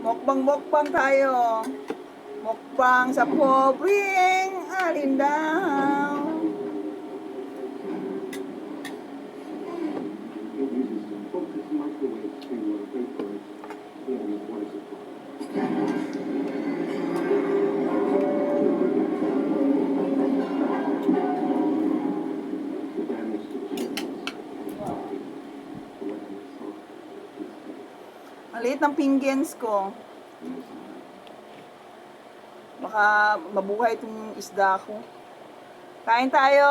Mukbang tayo. Mukbang sa pobreng Alindaw. Ang liit ng pinggins ko. Baka mabuhay itong isda ko. Kain tayo.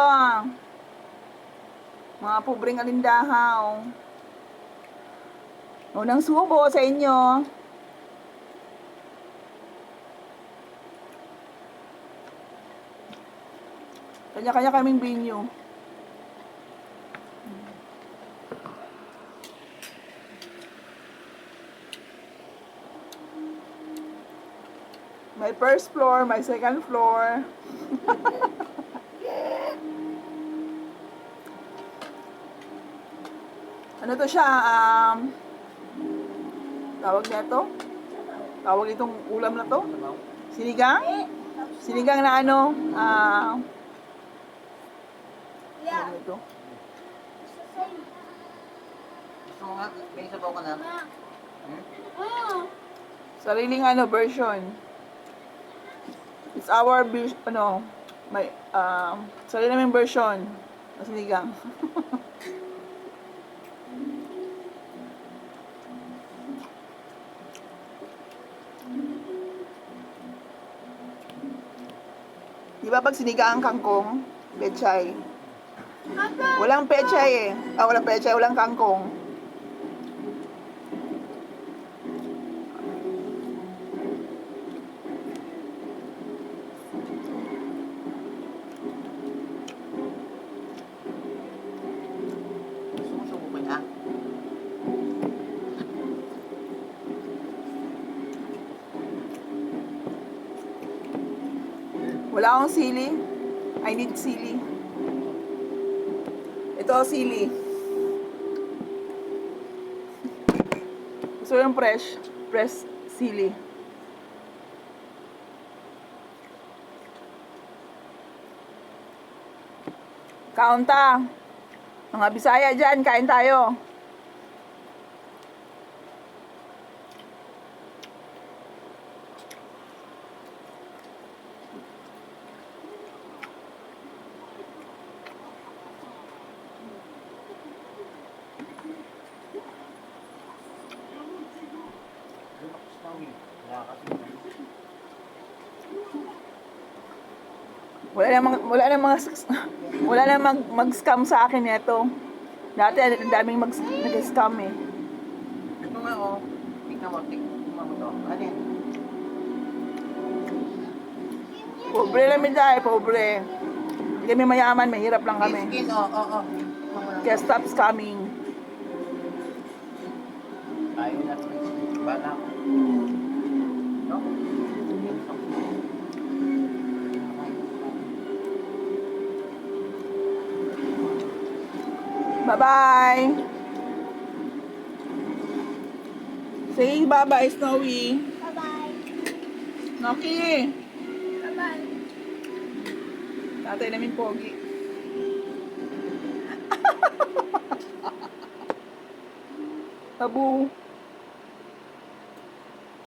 Mga pobreng alindahaw. Unang subo sa inyo. Kanya-kanya kaming binyo. May first floor, may second floor. Ano to siya? Tawag nito? Tawag itong ulam na to? Sinigang? Sinigang na ano? Ano ito? Gusto mo nga, may sabaw ka na. Sariling ano version. It's our may sarili naming version ng sinigang. Di ba pag sinigang kangkong, pechay? Walang pechay eh. Walang pechay, walang kangkong. Sumusubo ko niya. Wala akong sili. I need sili. Ito sili. Gusto yung fresh sili. Kaunta. Mga Bisaya dyan, kain tayo. Wala namang mag-scam sa akin nito. Dati ang daming nag-scam eh. Ito nga oh. Tingnan mo to. Ano yan? Pobre lang tayo, pobre. Hindi kami mayaman, mahirap lang kami. Skin, oh. Kaya stop scamming. Ayaw na. Bala ko. No? Bye-bye. Say bye-bye, Snowy. Bye-bye. Noki. Bye-bye. Tatay namin pogi. Tabu.